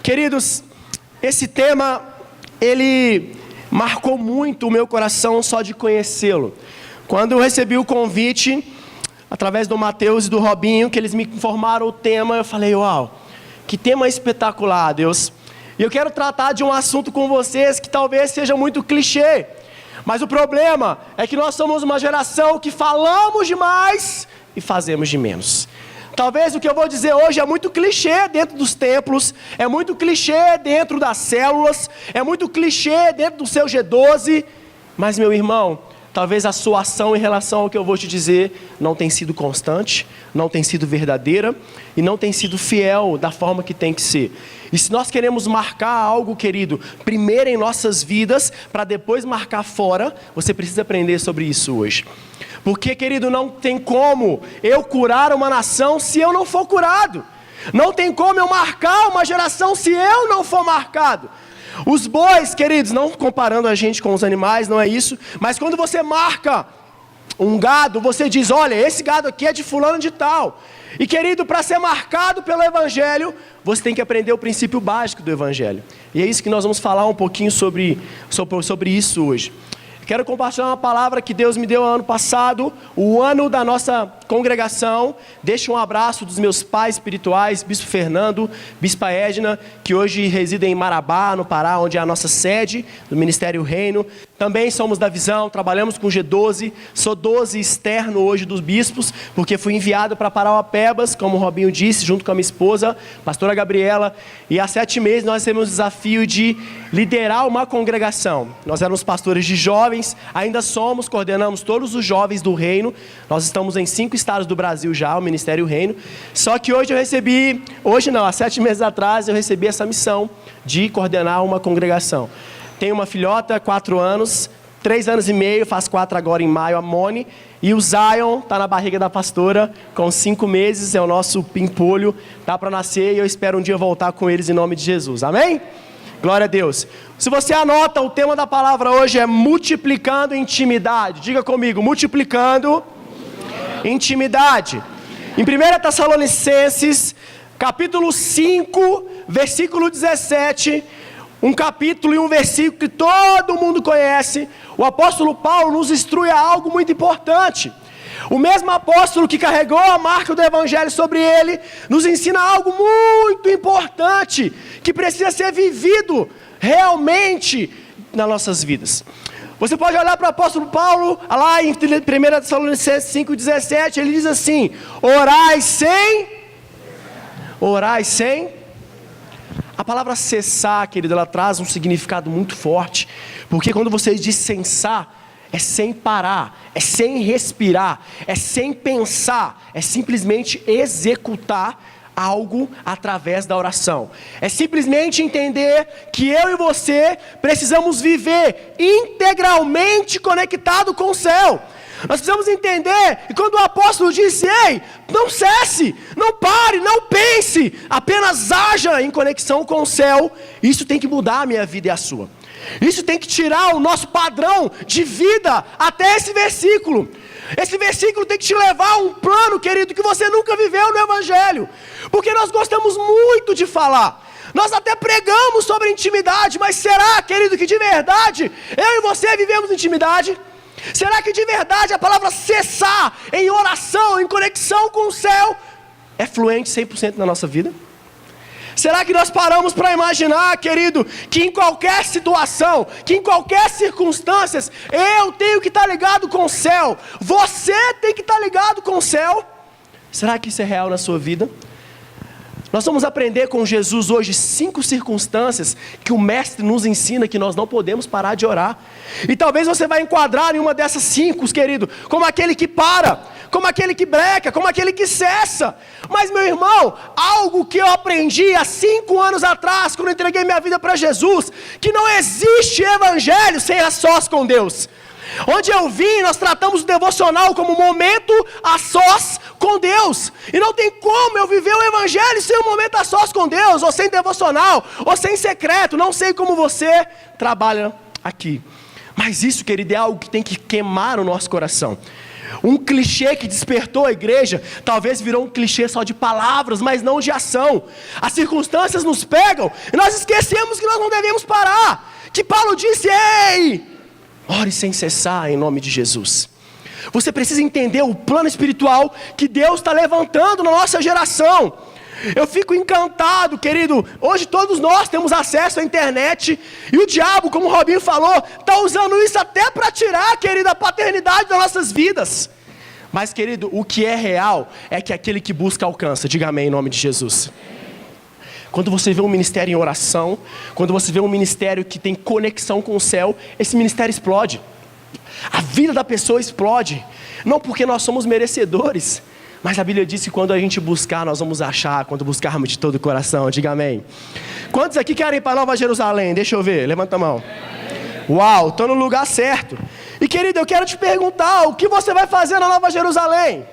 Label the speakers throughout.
Speaker 1: Queridos, esse tema, ele marcou muito o meu coração só de conhecê-lo. Quando eu recebi o convite, através do Mateus e do Robinho, que eles me informaram o tema, eu falei, uau, que tema espetacular, Deus. E eu quero tratar de um assunto com vocês que talvez seja muito clichê, mas o problema é que nós somos uma geração que falamos demais e fazemos de menos. Talvez o que eu vou dizer hoje é muito clichê dentro dos templos, é muito clichê dentro das células, é muito clichê dentro do seu G12, mas meu irmão, talvez a sua ação em relação ao que eu vou te dizer não tem sido constante, não tem sido verdadeira e não tem sido fiel da forma que tem que ser. E se nós queremos marcar algo, querido, primeiro em nossas vidas, para depois marcar fora, você precisa aprender sobre isso hoje. Porque, querido, não tem como eu curar uma nação se eu não for curado. Não tem como eu marcar uma geração se eu não for marcado. Os bois, queridos, não comparando a gente com os animais, não é isso. Mas quando você marca um gado, você diz, olha, esse gado aqui é de fulano de tal. E, querido, para ser marcado pelo Evangelho, você tem que aprender o princípio básico do Evangelho. E é isso que nós vamos falar um pouquinho sobre isso hoje. Quero compartilhar uma palavra que Deus me deu ano passado, o ano da nossa congregação. Deixo um abraço dos meus pais espirituais, Bispo Fernando, Bispa Edna, que hoje residem em Marabá, no Pará, onde é a nossa sede do Ministério Reino. Também somos da Visão, trabalhamos com G12, sou 12 externo hoje dos bispos, porque fui enviado para Parauapebas, como o Robinho disse, junto com a minha esposa, pastora Gabriela, e há 7 meses nós temos o desafio de liderar uma congregação. Nós éramos pastores de jovens, ainda somos, coordenamos todos os jovens do reino, nós estamos em 5 estados do Brasil já, o Ministério Reino, só que há 7 meses atrás eu recebi essa missão de coordenar uma congregação. Tenho uma filhota, 4 anos, 3 anos e meio, faz 4 agora em maio, a Moni. E o Zion está na barriga da pastora, com 5 meses, é o nosso pimpolho, está para nascer e eu espero um dia voltar com eles em nome de Jesus, amém? Glória a Deus. Se você anota, o tema da palavra hoje é multiplicando intimidade. Diga comigo, multiplicando intimidade. Em 1 Tessalonicenses, capítulo 5, versículo 17... um capítulo e um versículo que todo mundo conhece, o apóstolo Paulo nos instrui a algo muito importante. O mesmo apóstolo que carregou a marca do Evangelho sobre ele, nos ensina algo muito importante, que precisa ser vivido realmente nas nossas vidas. Você pode olhar para o apóstolo Paulo, lá em 1 Tessalonicenses 5,17, ele diz assim, orai sem... A palavra cessar, querido, ela traz um significado muito forte, porque quando você diz cessar, é sem parar, é sem respirar, é sem pensar, é simplesmente executar algo através da oração. É simplesmente entender que eu e você precisamos viver integralmente conectado com o céu. Nós precisamos entender, e quando o apóstolo disse, ei, não cesse, não pare, não pense, apenas haja em conexão com o céu, isso tem que mudar a minha vida e a sua. Isso tem que tirar o nosso padrão de vida até esse versículo. Esse versículo tem que te levar a um plano, querido, que você nunca viveu no Evangelho. Porque nós gostamos muito de falar. Nós até pregamos sobre intimidade, mas será, querido, que de verdade eu e você vivemos intimidade? Será que de verdade a palavra cessar em oração, em conexão com o céu, é fluente 100% na nossa vida? Será que nós paramos para imaginar, querido, que em qualquer situação, que em qualquer circunstância, eu tenho que estar ligado com o céu, você tem que estar ligado com o céu? Será que isso é real na sua vida? Nós vamos aprender com Jesus hoje 5 circunstâncias que o Mestre nos ensina que nós não podemos parar de orar. E talvez você vai enquadrar em uma dessas 5, querido, como aquele que para, como aquele que breca, como aquele que cessa. Mas, meu irmão, algo que eu aprendi há 5 anos atrás, quando eu entreguei minha vida para Jesus, que não existe evangelho sem a sós com Deus. Onde eu vim, nós tratamos o devocional como momento a sós com Deus. E não tem como eu viver o Evangelho sem um momento a sós com Deus, ou sem devocional, ou sem secreto. Não sei como você trabalha aqui. Mas isso, querido, é algo que tem que queimar o nosso coração. Um clichê que despertou a igreja, talvez virou um clichê só de palavras, mas não de ação. As circunstâncias nos pegam e nós esquecemos que nós não devemos parar. Que Paulo disse: ei, ore sem cessar em nome de Jesus. Você precisa entender o plano espiritual que Deus está levantando na nossa geração. Eu fico encantado, querido. Hoje todos nós temos acesso à internet. E o diabo, como o Robinho falou, está usando isso até para tirar, querido, a paternidade das nossas vidas. Mas, querido, o que é real é que aquele que busca alcança. Diga amém em nome de Jesus. Quando você vê um ministério em oração, quando você vê um ministério que tem conexão com o céu, esse ministério explode. A vida da pessoa explode. Não porque nós somos merecedores, mas a Bíblia diz que quando a gente buscar, nós vamos achar, quando buscarmos de todo o coração. Diga amém. Quantos aqui querem ir para Nova Jerusalém? Deixa eu ver, levanta a mão. Uau, estou no lugar certo. E querido, eu quero te perguntar, o que você vai fazer na Nova Jerusalém?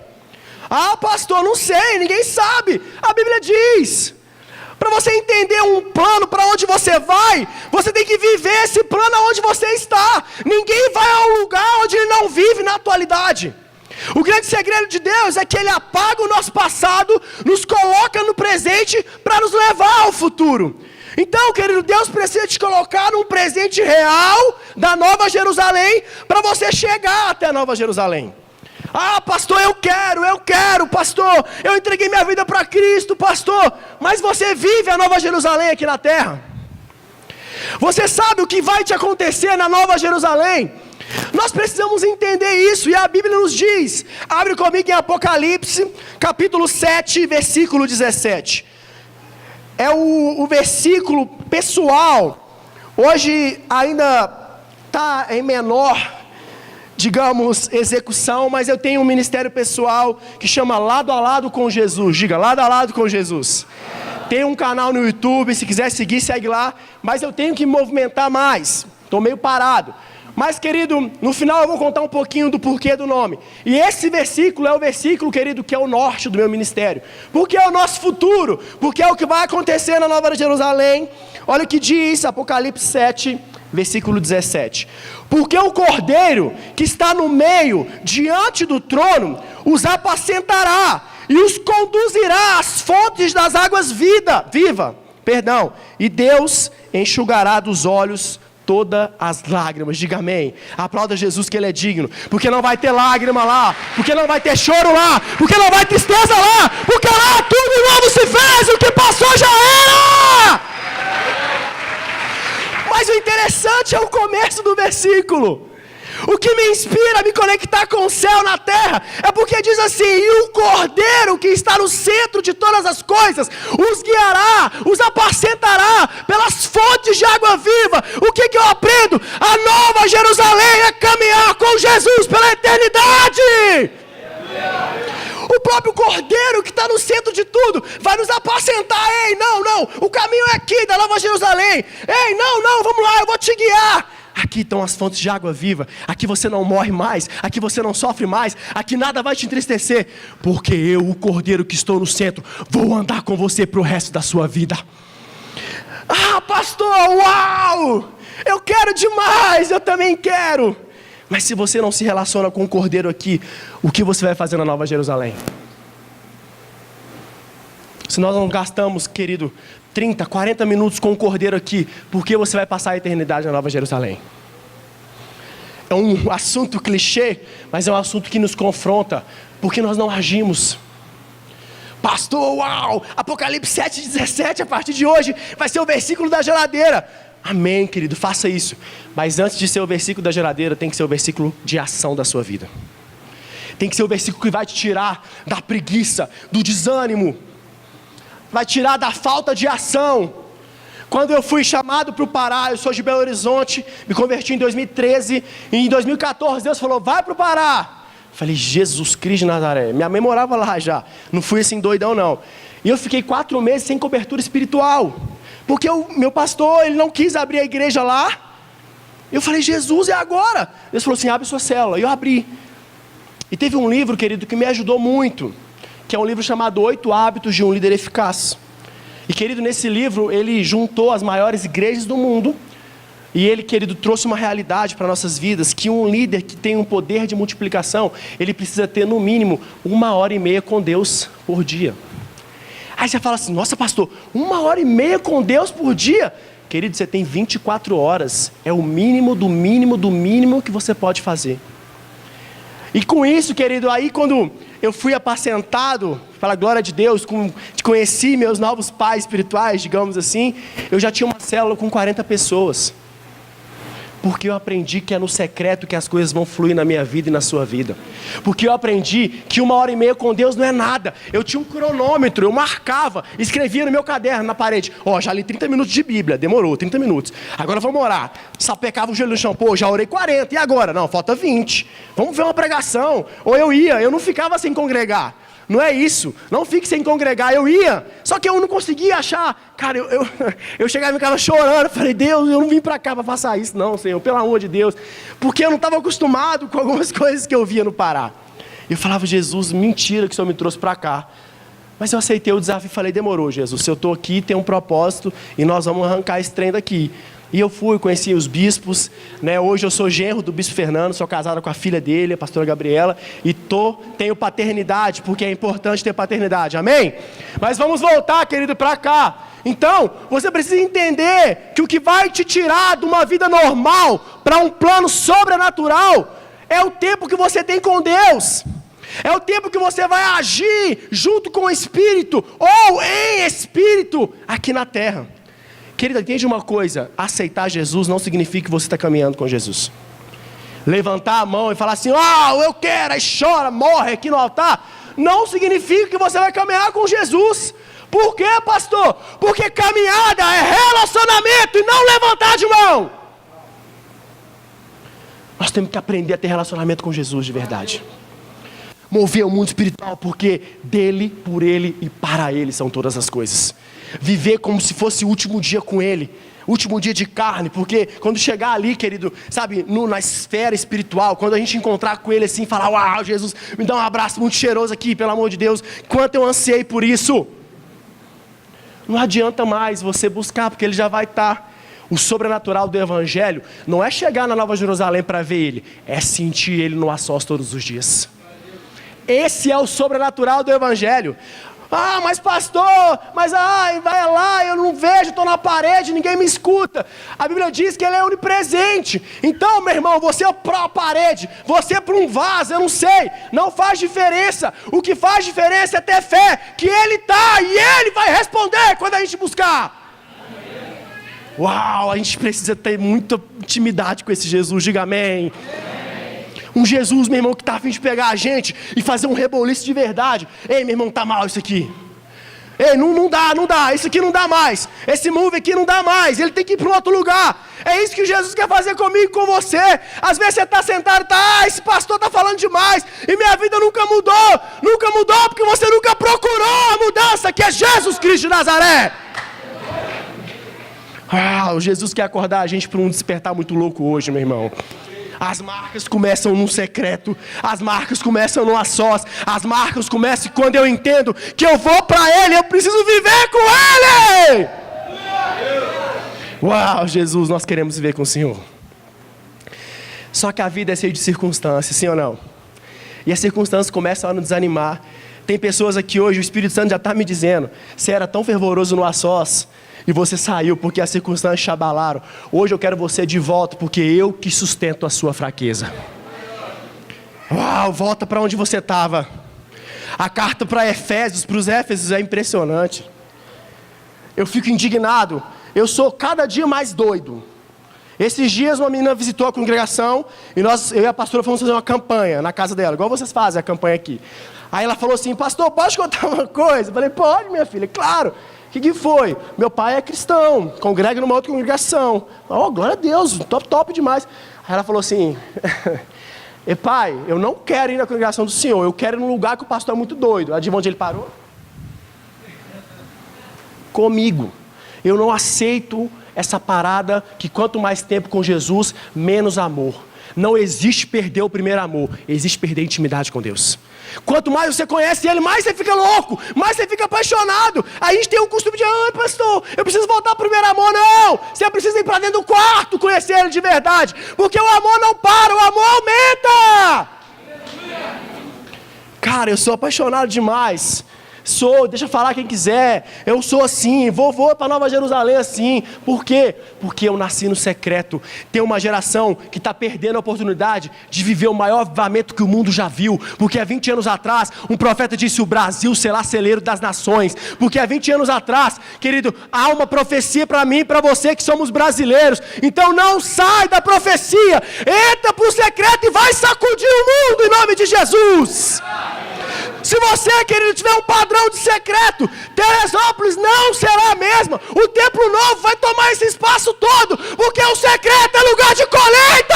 Speaker 1: Ah, pastor, não sei, ninguém sabe. A Bíblia diz. Para você entender um plano para onde você vai, você tem que viver esse plano aonde você está. Ninguém vai ao lugar onde ele não vive na atualidade. O grande segredo de Deus é que Ele apaga o nosso passado, nos coloca no presente para nos levar ao futuro. Então, querido, Deus precisa te colocar num presente real da Nova Jerusalém para você chegar até a Nova Jerusalém. Ah, pastor, eu quero, pastor, eu entreguei minha vida para Cristo, pastor. Mas você vive a Nova Jerusalém aqui na terra? Você sabe o que vai te acontecer na Nova Jerusalém? Nós precisamos entender isso, e a Bíblia nos diz, abre comigo em Apocalipse, capítulo 7, versículo 17. É o versículo pessoal, hoje ainda está em menor, digamos, execução, mas eu tenho um ministério pessoal que chama Lado a Lado com Jesus. Diga, Lado a Lado com Jesus. Tem um canal no YouTube, se quiser seguir, segue lá, mas eu tenho que me movimentar mais, estou meio parado. Mas, querido, no final eu vou contar um pouquinho do porquê do nome. E esse versículo é o versículo, querido, que é o norte do meu ministério. Porque é o nosso futuro. Porque é o que vai acontecer na Nova Jerusalém. Olha o que diz Apocalipse 7, versículo 17. Porque o Cordeiro que está no meio, diante do trono, os apacentará e os conduzirá às fontes das águas viva. E Deus enxugará dos olhos todas as lágrimas. Diga amém. Aplauda Jesus que Ele é digno. Porque não vai ter lágrima lá. Porque não vai ter choro lá. Porque não vai ter tristeza lá. Porque lá tudo novo se fez. O que passou já era. Mas o interessante é o começo do versículo. O que me inspira a me conectar com o céu na terra é porque diz assim: e o Cordeiro que está no centro de todas as coisas os guiará, os apacentará pelas fontes de água viva. O que eu aprendo? A Nova Jerusalém é caminhar com Jesus pela eternidade. O próprio Cordeiro que está no centro de tudo vai nos apacentar. Ei, não, o caminho é aqui da Nova Jerusalém. Ei, não, vamos lá, eu vou te guiar. Aqui estão as fontes de água viva. Aqui você não morre mais. Aqui você não sofre mais. Aqui nada vai te entristecer. Porque eu, o Cordeiro que estou no centro, vou andar com você para o resto da sua vida. Ah, pastor, uau! Eu quero demais, eu também quero. Mas se você não se relaciona com o Cordeiro aqui, o que você vai fazer na Nova Jerusalém? Se nós não gastamos, querido, 30, 40 minutos com o Cordeiro aqui, por que você vai passar a eternidade na Nova Jerusalém? É um assunto clichê, mas é um assunto que nos confronta, porque nós não agimos. Pastor, uau! Apocalipse 7,17, a partir de hoje, vai ser o versículo da geladeira. Amém, querido, faça isso. Mas antes de ser o versículo da geladeira, tem que ser o versículo de ação da sua vida. Tem que ser o versículo que vai te tirar da preguiça, do desânimo, vai tirar da falta de ação. Quando eu fui chamado para o Pará, eu sou de Belo Horizonte, me converti em 2013, e em 2014 Deus falou, vai para o Pará. Falei, Jesus Cristo de Nazaré, minha mãe morava lá já, não fui assim doidão não. E eu fiquei 4 meses sem cobertura espiritual, porque o meu pastor, ele não quis abrir a igreja lá. Eu falei, Jesus, é agora. Deus falou assim, abre sua célula, e eu abri. E teve um livro, querido, que me ajudou muito, que é um livro chamado 8 Hábitos de um Líder Eficaz. E, querido, nesse livro, ele juntou as maiores igrejas do mundo, E ele, querido, trouxe uma realidade para nossas vidas, que um líder que tem um poder de multiplicação, ele precisa ter no mínimo 1h30 com Deus por dia. Aí você fala assim, nossa pastor, 1h30 com Deus por dia? Querido, você tem 24 horas, é o mínimo do mínimo do mínimo que você pode fazer. E com isso, querido, aí quando eu fui apacentado, pela glória de Deus, conheci meus novos pais espirituais, digamos assim, eu já tinha uma célula com 40 pessoas. Porque eu aprendi que é no secreto que as coisas vão fluir na minha vida e na sua vida. Porque eu aprendi que 1h30 com Deus não é nada. Eu tinha um cronômetro, eu marcava, escrevia no meu caderno, na parede. Já li 30 minutos de Bíblia, demorou, 30 minutos. Agora vamos orar. Sapecava o joelho no chão, já orei 40, e agora? Não, falta 20. Vamos ver uma pregação. Ou eu não ficava sem congregar. Não é isso, não fique sem congregar, eu ia, só que eu não conseguia achar, cara, eu chegava em casa chorando, falei, Deus, eu não vim para cá para passar isso não, Senhor, pelo amor de Deus, porque eu não estava acostumado com algumas coisas que eu via no Pará. Eu falava, Jesus, mentira que o Senhor me trouxe para cá, mas eu aceitei o desafio e falei, demorou, Jesus, se eu estou aqui, tem um propósito e nós vamos arrancar esse trem daqui. E eu fui, conheci os bispos, né? Hoje eu sou genro do bispo Fernando, sou casado com a filha dele, a pastora Gabriela, e tenho paternidade, porque é importante ter paternidade, amém? Mas vamos voltar, querido, para cá. Então, você precisa entender que o que vai te tirar de uma vida normal para um plano sobrenatural é o tempo que você tem com Deus. É o tempo que você vai agir junto com o Espírito, ou em Espírito, aqui na terra. Querida, entende uma coisa, aceitar Jesus não significa que você está caminhando com Jesus. Levantar a mão e falar assim, eu quero, aí chora, morre aqui no altar, não significa que você vai caminhar com Jesus. Por quê, pastor? Porque caminhada é relacionamento e não levantar de mão. Nós temos que aprender a ter relacionamento com Jesus de verdade. Mover o mundo espiritual, porque dele, por ele e para ele são todas as coisas. Viver como se fosse o último dia com ele, último dia de carne, porque quando chegar ali, querido, sabe, na esfera espiritual, quando a gente encontrar com ele assim, falar, uau, Jesus, me dá um abraço muito cheiroso aqui, pelo amor de Deus, quanto eu ansiei por isso. Não adianta mais você buscar, porque ele já vai estar. O sobrenatural do Evangelho não é chegar na Nova Jerusalém para ver ele, é sentir ele no açós todos os dias. Esse é o sobrenatural do Evangelho. Mas pastor, vai lá, eu não vejo, estou na parede, ninguém me escuta. A Bíblia diz que ele é onipresente. Então, meu irmão, você é para a parede, você é para um vaso, eu não sei, não faz diferença. O que faz diferença é ter fé, que ele está e ele vai responder quando a gente buscar. Uau, a gente precisa ter muita intimidade com esse Jesus, diga amém. Um Jesus, meu irmão, que está a fim de pegar a gente e fazer um reboliço de verdade. Ei, meu irmão, tá mal isso aqui. Ei, não dá, isso aqui não dá mais. Esse move aqui não dá mais, ele tem que ir para um outro lugar. É isso que Jesus quer fazer comigo e com você. Às vezes você está sentado e esse pastor está falando demais, e minha vida nunca mudou porque você nunca procurou a mudança, que é Jesus Cristo de Nazaré. O Jesus quer acordar a gente para um despertar muito louco hoje, meu irmão. As marcas começam num secreto, as marcas começam no a sós, as marcas começam quando eu entendo que eu vou para Ele, eu preciso viver com Ele. Uau, Jesus, nós queremos viver com o Senhor. Só que a vida é cheia de circunstâncias, sim ou não? E as circunstâncias começam a nos desanimar. Tem pessoas aqui hoje, o Espírito Santo já está me dizendo, você era tão fervoroso no a sós, e você saiu porque as circunstâncias te abalaram. Hoje eu quero você de volta, porque eu que sustento a sua fraqueza. Uau, volta para onde você estava. A carta para Efésios, para os Éfesos é impressionante. Eu fico indignado. Eu sou cada dia mais doido. Esses dias uma menina visitou a congregação e eu e a pastora fomos fazer uma campanha na casa dela, igual vocês fazem a campanha aqui. Aí ela falou assim, pastor, pode contar uma coisa? Eu falei, pode, minha filha, claro. O que foi? Meu pai é cristão, congrega numa outra congregação. Glória a Deus, top demais. Aí ela falou assim, pai, eu não quero ir na congregação do senhor, eu quero ir num lugar que o pastor é muito doido. Adivinha onde ele parou? Comigo. Eu não aceito essa parada que quanto mais tempo com Jesus, menos amor. Não existe perder o primeiro amor, existe perder a intimidade com Deus. Quanto mais você conhece Ele, mais você fica louco, mais você fica apaixonado. Aí a gente tem um costume de, pastor, eu preciso voltar ao primeiro amor. Não, você precisa ir para dentro do quarto conhecer Ele de verdade, porque o amor não para, o amor aumenta. Cara, eu sou apaixonado demais. Deixa eu falar quem quiser, eu sou assim, vou para Nova Jerusalém assim. Por quê? Porque eu nasci no secreto. Tem uma geração que está perdendo a oportunidade de viver o maior avivamento que o mundo já viu. Porque há 20 anos atrás, um profeta disse: o Brasil será celeiro das nações. Porque há 20 anos atrás, querido, há uma profecia para mim e para você que somos brasileiros. Então não sai da profecia, entra para o secreto e vai sacudir o mundo em nome de Jesus. Se você, querido, tiver um padrão de secreto, Teresópolis não será a mesma. O templo novo vai tomar esse espaço todo, porque o secreto é lugar de colheita.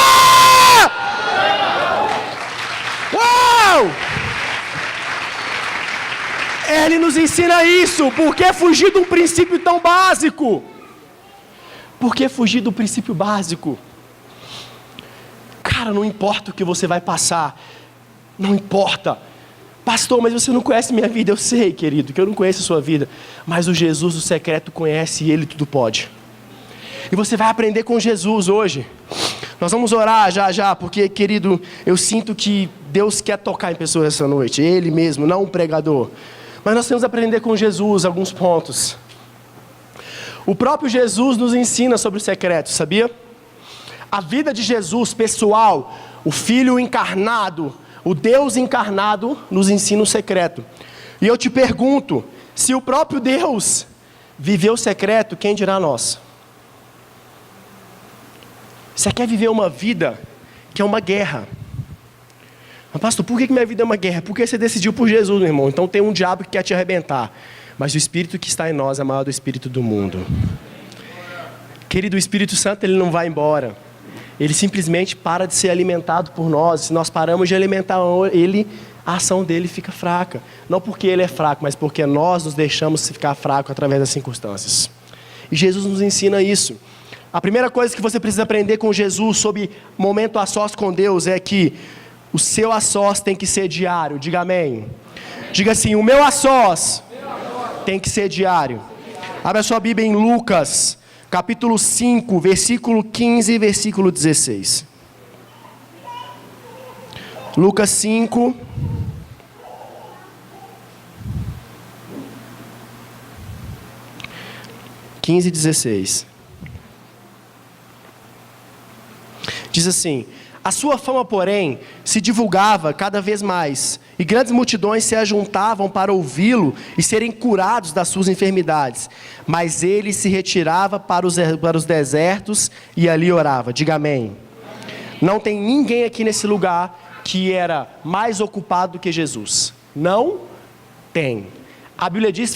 Speaker 1: Uau! Ele nos ensina isso. Por que fugir de um princípio tão básico? Por que fugir do princípio básico? Cara, não importa o que você vai passar, não importa. Pastor, mas você não conhece minha vida. Eu sei, querido, que eu não conheço a sua vida, mas o Jesus do secreto conhece e Ele tudo pode. E você vai aprender com Jesus hoje. Nós vamos orar já, porque, querido, eu sinto que Deus quer tocar em pessoas essa noite, Ele mesmo, não um pregador. Mas nós temos que aprender com Jesus alguns pontos. O próprio Jesus nos ensina sobre o secreto, sabia? A vida de Jesus pessoal, o Filho encarnado, o Deus encarnado nos ensina o secreto. E eu te pergunto, se o próprio Deus viveu o secreto, quem dirá nós? Você quer viver uma vida que é uma guerra? Mas pastor, por que minha vida é uma guerra? Porque você decidiu por Jesus, meu irmão. Então tem um diabo que quer te arrebentar. Mas o Espírito que está em nós é maior do Espírito do mundo. Querido, o Espírito Santo, ele não vai embora. Ele simplesmente para de ser alimentado por nós. Se nós paramos de alimentar ele, a ação dele fica fraca. Não porque ele é fraco, mas porque nós nos deixamos ficar fracos através das circunstâncias. E Jesus nos ensina isso. A primeira coisa que você precisa aprender com Jesus sobre momento a sós com Deus é que o seu a sós tem que ser diário. Diga amém. Diga assim: o meu a sós tem que ser diário. Abra sua Bíblia em Lucas capítulo 5, versículo 15 e versículo 16. Lucas 5. (15 e 16). Diz assim: a sua fama, porém, se divulgava cada vez mais, e grandes multidões se ajuntavam para ouvi-lo e serem curados das suas enfermidades. Mas ele se retirava para os desertos e ali orava. Diga amém. Não tem ninguém aqui nesse lugar que era mais ocupado do que Jesus. Não tem. A Bíblia diz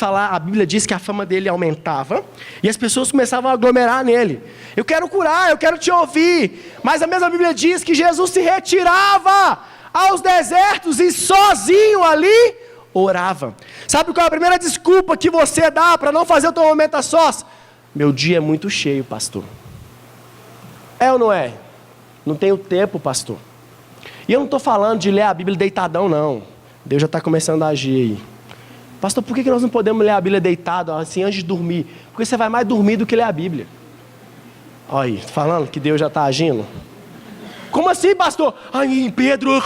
Speaker 1: que a fama dele aumentava e as pessoas começavam a aglomerar nele. Eu quero curar, eu quero te ouvir. Mas a mesma Bíblia diz que Jesus se retirava aos desertos e sozinho ali orava. Sabe qual é a primeira desculpa que você dá para não fazer o teu momento a sós? Meu dia é muito cheio, pastor. É ou não é? Não tenho tempo, pastor. E eu não estou falando de ler a Bíblia deitadão, não. Deus já está começando a agir aí. Pastor, por que nós não podemos ler a Bíblia deitado, assim, antes de dormir? Porque você vai mais dormir do que ler a Bíblia. Olha aí, falando que Deus já está agindo. Como assim, pastor? Ai, Pedro.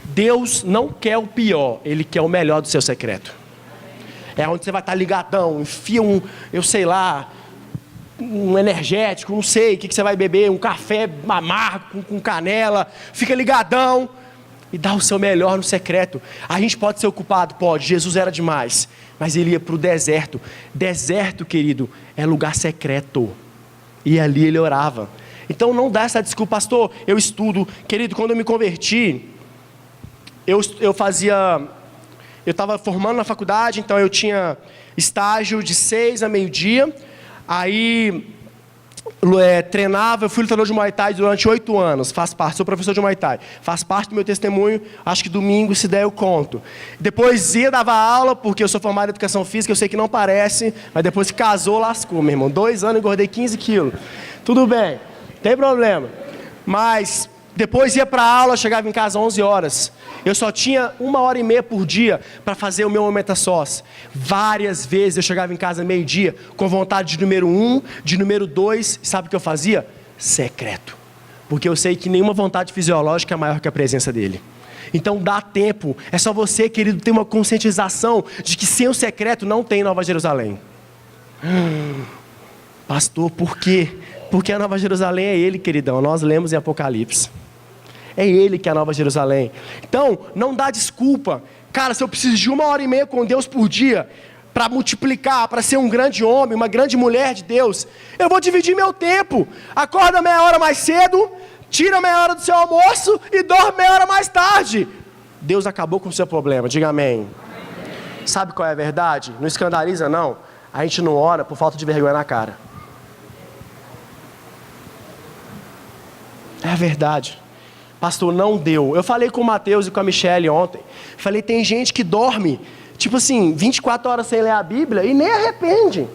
Speaker 1: Deus não quer o pior, Ele quer o melhor do seu secreto. É onde você vai estar ligadão, enfia um energético, não sei o que você vai beber, um café amargo com canela, fica ligadão. E dá o seu melhor no secreto. A gente pode ser ocupado? Pode. Jesus era demais. Mas ele ia para o deserto. Deserto, querido, é lugar secreto. E ali ele orava. Então não dá essa desculpa, pastor, eu estudo. Querido, quando eu me converti, eu estava formando na faculdade, então eu tinha estágio de 6 a meio-dia. Aí treinava, eu fui lutador de Muay Thai durante 8 anos, sou professor de Muay Thai, faz parte do meu testemunho, acho que domingo, se der eu conto. Depois dava aula, porque eu sou formado em Educação Física, eu sei que não parece, mas depois que casou, lascou, meu irmão, 2 anos, engordei 15 quilos, tudo bem. Tem problema. Mas depois ia para a aula, chegava em casa às 11 horas. Eu só tinha 1h30 por dia para fazer o meu momento a sós. Várias vezes eu chegava em casa meio-dia com vontade de número 1, de número 2. Sabe o que eu fazia? Secreto. Porque eu sei que nenhuma vontade fisiológica é maior que a presença dele. Então dá tempo. É só você, querido, ter uma conscientização de que sem o secreto não tem Nova Jerusalém. Pastor, por quê? Porque a Nova Jerusalém é ele, queridão. Nós lemos em Apocalipse. É ele que é a Nova Jerusalém. Então, não dá desculpa. Cara, se eu preciso de 1h30 com Deus por dia, para multiplicar, para ser um grande homem, uma grande mulher de Deus, eu vou dividir meu tempo. Acorda meia hora mais cedo, tira meia hora do seu almoço e dorme meia hora mais tarde. Deus acabou com o seu problema. Diga amém. Sabe qual é a verdade? Não escandaliza, não. A gente não ora por falta de vergonha na cara. É a verdade. Pastor, não deu. Eu falei com o Mateus e com a Michelle ontem. Falei, tem gente que dorme, tipo assim, 24 horas sem ler a Bíblia e nem arrepende.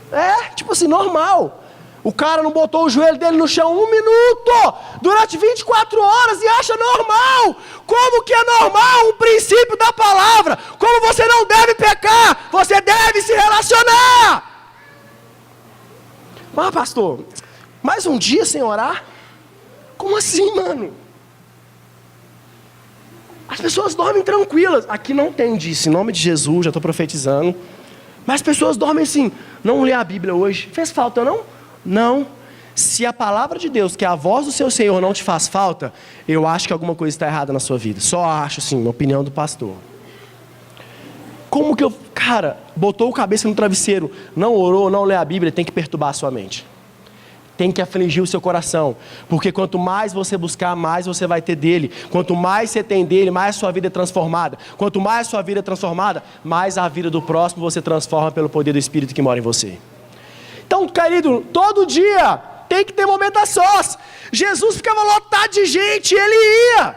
Speaker 1: É, tipo assim, normal. O cara não botou o joelho dele no chão 1 minuto durante 24 horas e acha normal. Como que é normal um princípio da palavra? Como você não deve pecar, você deve se relacionar. Mas pastor, mais um dia sem orar? Como assim, mano? As pessoas dormem tranquilas. Aqui não tem disso, em nome de Jesus, já estou profetizando. Mas as pessoas dormem assim, não lê a Bíblia hoje. Fez falta não? Não. Se a palavra de Deus, que é a voz do seu Senhor, não te faz falta, eu acho que alguma coisa está errada na sua vida. Só acho, sim, na opinião do pastor. Como que cara, botou a cabeça no travesseiro, não orou, não lê a Bíblia, tem que perturbar a sua mente. Tem que afligir o seu coração, porque quanto mais você buscar, mais você vai ter dele. Quanto mais você tem dele, mais a sua vida é transformada. Quanto mais a sua vida é transformada, mais a vida do próximo você transforma pelo poder do Espírito que mora em você. Então, querido, todo dia tem que ter momento a sós. Jesus ficava lotado de gente, ele ia.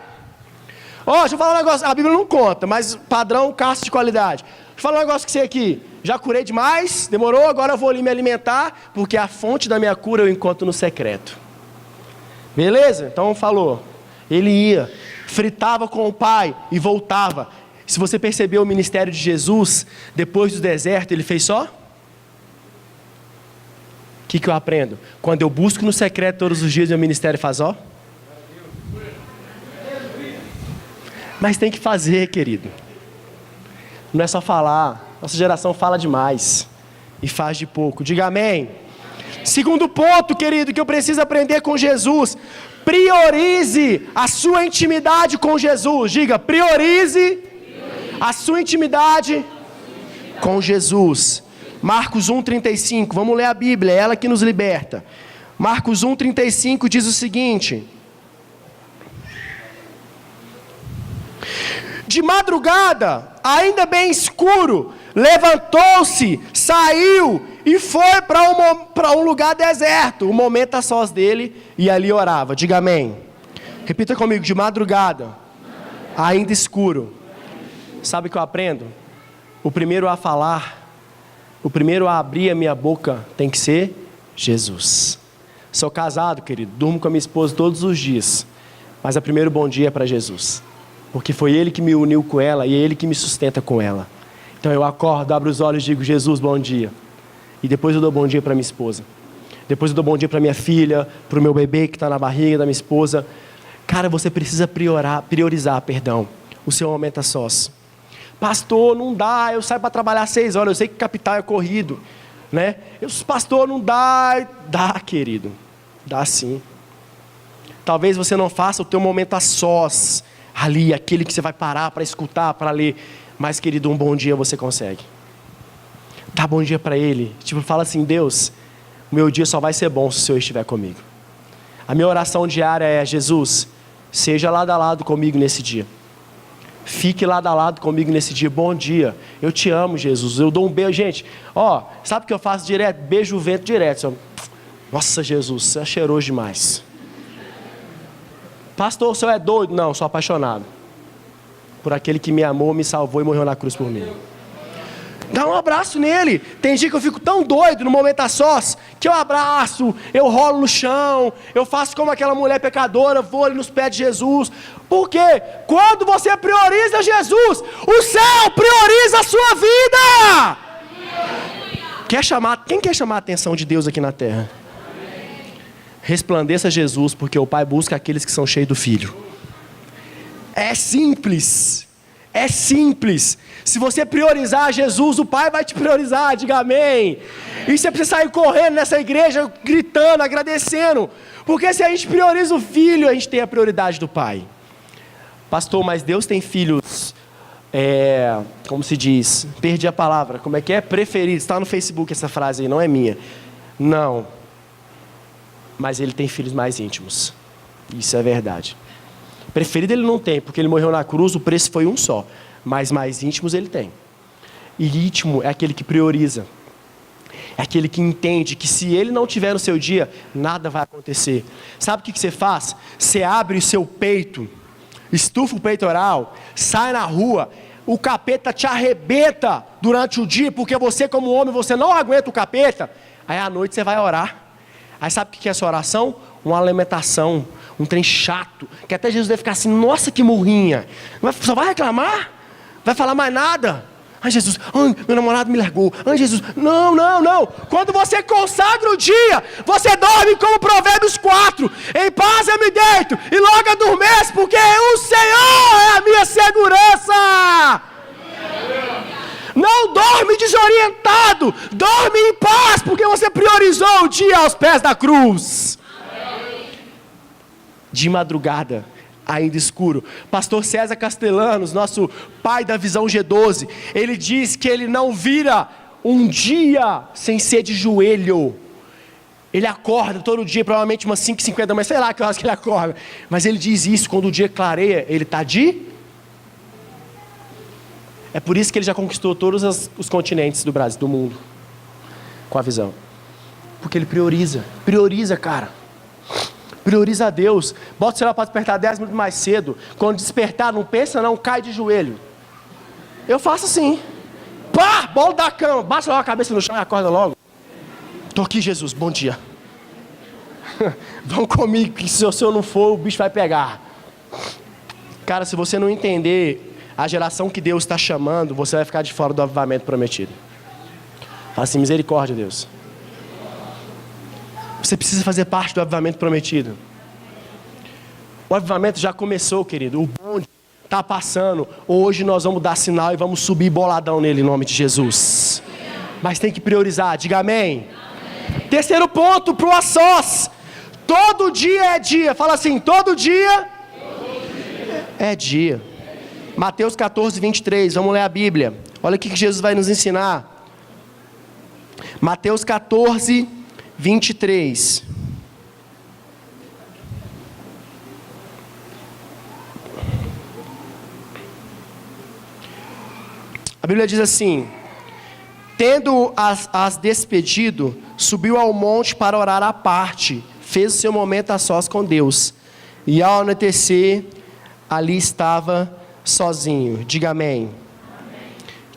Speaker 1: Deixa eu falar um negócio, a Bíblia não conta, mas padrão, caça de qualidade. Deixa eu falar um negócio com você aqui. Já curei demais, demorou, agora eu vou ali me alimentar, porque a fonte da minha cura eu encontro no secreto. Beleza? Então falou. Ele ia, fritava com o Pai e voltava. Se você percebeu o ministério de Jesus, depois do deserto, ele fez só? O que eu aprendo? Quando eu busco no secreto todos os dias, meu ministério faz ó? Mas tem que fazer, querido. Não é só falar. Nossa geração fala demais e faz de pouco. Diga amém. Segundo ponto, querido, que eu preciso aprender com Jesus. Priorize a sua intimidade com Jesus. Diga, priorize a sua intimidade com Jesus. Marcos 1,35. Vamos ler a Bíblia, é ela que nos liberta. Marcos 1,35 diz o seguinte: de madrugada, ainda bem escuro, levantou-se, saiu e foi para um lugar deserto, o momento a sós dele, e ali orava. Diga amém. Repita comigo, de madrugada, ainda escuro. Sabe o que eu aprendo? O primeiro a falar, o primeiro a abrir a minha boca tem que ser Jesus. Sou casado, querido, durmo com a minha esposa todos os dias, mas o primeiro bom dia é para Jesus, porque foi Ele que me uniu com ela e é Ele que me sustenta com ela. Então eu acordo, abro os olhos e digo, Jesus, bom dia. E depois eu dou bom dia para minha esposa. Depois eu dou bom dia para minha filha, para o meu bebê que está na barriga da minha esposa. Cara, você precisa priorizar o seu momento a sós. Pastor, não dá, eu saio para trabalhar 6 horas, eu sei que capital é corrido, né? Pastor, não dá. Dá, querido, dá sim. Talvez você não faça o teu momento a sós, ali, aquele que você vai parar para escutar, para ler. Mas, querido, um bom dia você consegue. Dá bom dia para Ele. Fala assim, Deus, o meu dia só vai ser bom se o Senhor estiver comigo. A minha oração diária é, Jesus, seja lado a lado comigo nesse dia. Fique lado a lado comigo nesse dia. Bom dia. Eu te amo, Jesus. Eu dou um beijo. Gente, sabe o que eu faço direto? Beijo o vento direto. Nossa, Jesus, você é cheiroso demais. Pastor, o senhor é doido? Não, sou apaixonado por aquele que me amou, me salvou e morreu na cruz por mim. Dá um abraço nele. Tem dia que eu fico tão doido no momento a sós, que eu abraço, eu rolo no chão, eu faço como aquela mulher pecadora, vou ali nos pés de Jesus. Por quê? Quando você prioriza Jesus, o céu prioriza a sua vida. Quem quer chamar a atenção de Deus aqui na terra? Resplandeça Jesus, porque o Pai busca aqueles que são cheios do Filho. É simples. É simples. Se você priorizar Jesus, o Pai vai te priorizar, diga amém. E você precisa sair correndo nessa igreja, gritando, agradecendo. Porque se a gente prioriza o Filho, a gente tem a prioridade do Pai. Pastor, mas Deus tem filhos, como se diz, perdi a palavra, como é que é? Preferidos, está no Facebook essa frase aí, não é minha. Não. Mas Ele tem filhos mais íntimos. Isso é verdade. Preferido Ele não tem, porque Ele morreu na cruz, o preço foi um só. Mas mais íntimos Ele tem. E íntimo é aquele que prioriza. É aquele que entende que se Ele não tiver no seu dia, nada vai acontecer. Sabe o que você faz? Você abre o seu peito, estufa o peitoral, sai na rua, o capeta te arrebenta durante o dia, porque você como homem, você não aguenta o capeta. Aí à noite você vai orar. Aí sabe o que é essa oração? Uma alimentação, um trem chato, que até Jesus deve ficar assim, nossa que murrinha, só vai reclamar? Vai falar mais nada? Ai Jesus, meu namorado me largou, ai Jesus, não, quando você consagra o dia, você dorme como Provérbios 4, em paz eu me deito, e logo adormeço, porque o Senhor é a minha segurança. Não dorme desorientado, dorme em paz, porque você priorizou o dia aos pés da cruz. De madrugada, ainda escuro, pastor César Castellanos, nosso pai da visão G12, ele diz que ele não vira um dia sem ser de joelho. Ele acorda todo dia, provavelmente umas 5h50 da manhã, sei lá que horas que ele acorda, mas ele diz isso, quando o dia clareia, ele está de... É por isso que ele já conquistou todos os continentes do Brasil, do mundo, com a visão, porque ele prioriza, cara. Prioriza a Deus. Bota o celular para despertar 10 minutos mais cedo. Quando despertar, não pensa não, cai de joelho. Eu faço assim. Pá, bola da cama. Baixa logo a cabeça no chão e acorda logo. Estou aqui, Jesus, bom dia. Vão comigo, que se o senhor não for, o bicho vai pegar. Cara, se você não entender a geração que Deus está chamando, você vai ficar de fora do avivamento prometido. Fala assim, misericórdia, Deus. Você precisa fazer parte do avivamento prometido. O avivamento já começou, querido. O bonde está passando. Hoje nós vamos dar sinal e vamos subir boladão nele, em nome de Jesus. Mas tem que priorizar, diga amém. Terceiro ponto para o a-sós. Todo dia é dia. Fala assim, todo dia é dia. Mateus 14, 23. Vamos ler a Bíblia. Olha o que Jesus vai nos ensinar. Mateus 14, 23. A Bíblia diz assim: tendo as despedido, subiu ao monte para orar à parte, fez o seu momento a sós com Deus, e ao anoitecer, ali estava sozinho. Diga amém.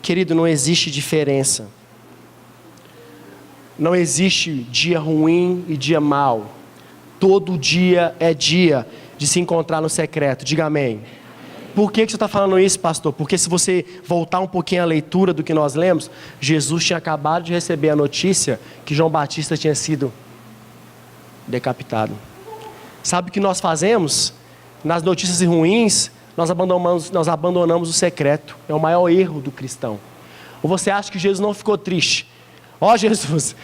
Speaker 1: Querido, não existe diferença. Não existe dia ruim e dia mau. Todo dia é dia de se encontrar no secreto. Diga amém. Por que você está falando isso, pastor? Porque se você voltar um pouquinho à leitura do que nós lemos, Jesus tinha acabado de receber a notícia que João Batista tinha sido decapitado. Sabe o que nós fazemos? Nas notícias ruins, nós abandonamos o secreto. É o maior erro do cristão. Ou você acha que Jesus não ficou triste? Ó Jesus,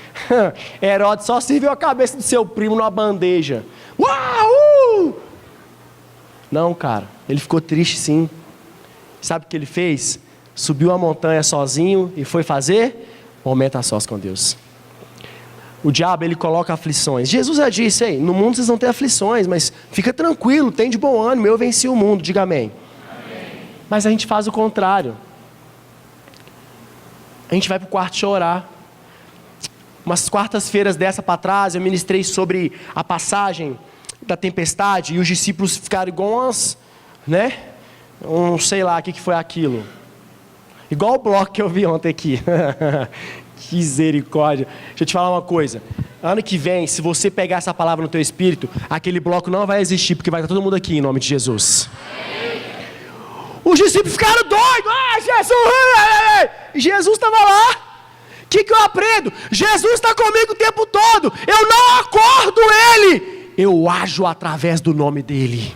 Speaker 1: Herodes só serviu a cabeça do seu primo numa bandeja. Uau! Não, cara, ele ficou triste sim. Sabe o que ele fez? Subiu a montanha sozinho e foi fazer momento a sós com Deus. O diabo, ele coloca aflições. Jesus já disse, aí, no mundo vocês vão ter aflições, mas fica tranquilo, tem de bom ânimo, eu venci o mundo, diga amém. Mas a gente faz o contrário. A gente vai para o quarto chorar. Umas quartas-feiras dessa para trás, eu ministrei sobre a passagem da tempestade, e os discípulos ficaram igual umas, sei lá o que foi aquilo. Igual o bloco que eu vi ontem aqui. Que misericórdia. Deixa eu te falar uma coisa. Ano que vem, se você pegar essa palavra no teu espírito, aquele bloco não vai existir, porque vai estar todo mundo aqui em nome de Jesus. Os discípulos ficaram doidos. Jesus! E Jesus estava lá. O que eu aprendo? Jesus está comigo o tempo todo. Eu não acordo Ele. Eu ajo através do nome dEle.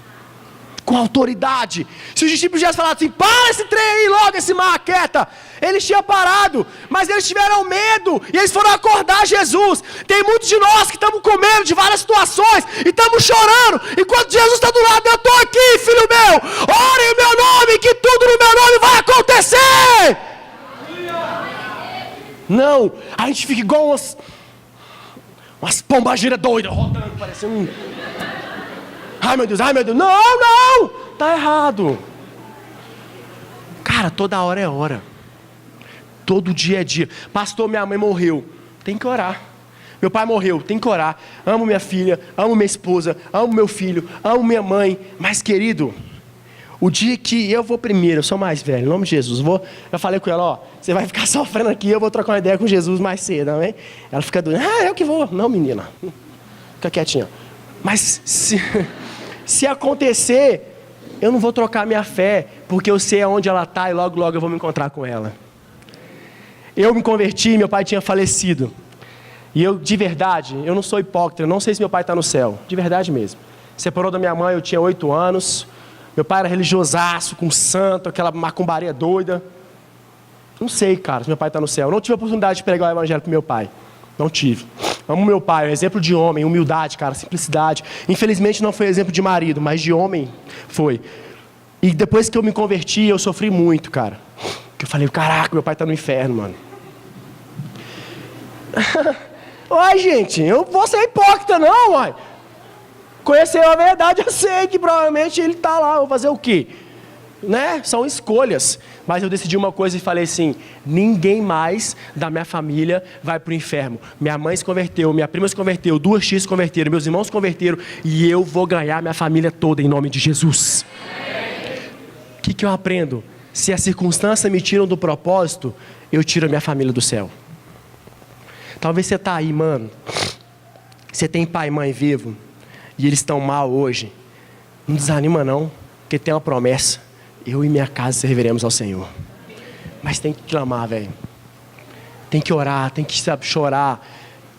Speaker 1: Com autoridade. Se os discípulos tivessem falado assim, para esse trem aí logo, esse mar, quieta, eles tinham parado, mas eles tiveram medo, e eles foram acordar Jesus. Tem muitos de nós que estamos com medo de várias situações, e estamos chorando, enquanto Jesus está do lado. Eu estou aqui, filho meu, ore em meu nome, que tudo no meu nome vai acontecer. Não, a gente fica igual umas pombageiras doidas, rodando, parecendo ai meu Deus, não, tá errado. Cara, toda hora é hora. Todo dia é dia. Pastor, minha mãe morreu, tem que orar. Meu pai morreu, tem que orar. Amo minha filha, amo minha esposa, amo meu filho, amo minha mãe. Mas querido, o dia que eu vou primeiro, eu sou mais velho, em nome de Jesus, eu falei com ela, ó, você vai ficar sofrendo aqui, eu vou trocar uma ideia com Jesus mais cedo, amém? Ela fica doida, eu que vou. Não, menina, fica quietinha. Mas se acontecer, eu não vou trocar minha fé, porque eu sei aonde ela está e logo eu vou me encontrar com ela. Eu me converti, meu pai tinha falecido. E eu, de verdade, eu não sou hipócrita, eu não sei se meu pai está no céu. De verdade mesmo. Separou da minha mãe, eu tinha 8 anos. Meu pai era religiosaço, com santo, aquela macumbaria doida. Não sei, cara, se meu pai está no céu. Eu não tive a oportunidade de pregar o evangelho para meu pai. Não tive. Amo meu pai, é um exemplo de homem, humildade, cara, simplicidade. Infelizmente não foi exemplo de marido, mas de homem foi. E depois que eu me converti, eu sofri muito, cara. Que eu falei, caraca, meu pai está no inferno, mano. Uai, gente, eu vou ser hipócrita não, uai. Conheceu a verdade, eu sei que provavelmente ele está lá, eu vou fazer o quê? Né? São escolhas. Mas eu decidi uma coisa e falei assim, ninguém mais da minha família vai para o inferno. Minha mãe se converteu, minha prima se converteu, 2 tias se converteram, meus irmãos se converteram, e eu vou ganhar minha família toda em nome de Jesus. O que eu aprendo? Se as circunstâncias me tiram do propósito, eu tiro a minha família do céu. Talvez você está aí, mano, você tem pai e mãe vivo, e eles estão mal hoje. Não desanima não, porque tem uma promessa. Eu e minha casa serviremos ao Senhor. Mas tem que clamar, velho. Tem que orar, tem que, sabe, chorar.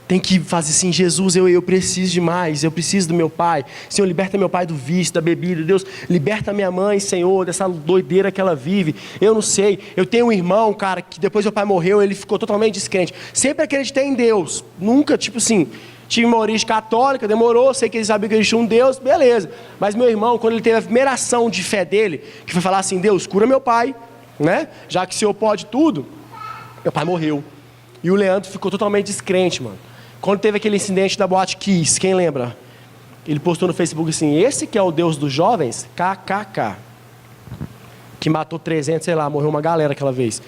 Speaker 1: Tem que fazer assim, Jesus, eu preciso demais, eu preciso do meu pai. Senhor, liberta meu pai do vício, da bebida. Deus, liberta minha mãe, Senhor, dessa doideira que ela vive. Eu não sei, eu tenho um irmão, cara, que depois meu pai morreu, ele ficou totalmente descrente. Sempre acreditei em Deus, nunca, tipo assim, tive uma origem católica, demorou, sei que ele sabia que existia um Deus, beleza. Mas meu irmão, quando ele teve a primeira ação de fé dele, que foi falar assim, Deus, cura meu pai, né? Já que o Senhor pode tudo, meu pai morreu. E o Leandro ficou totalmente descrente, mano. Quando teve aquele incidente da Boate Kiss, quem lembra? Ele postou no Facebook assim, esse que é o Deus dos jovens? KKK. Que matou 300, sei lá, morreu uma galera aquela vez.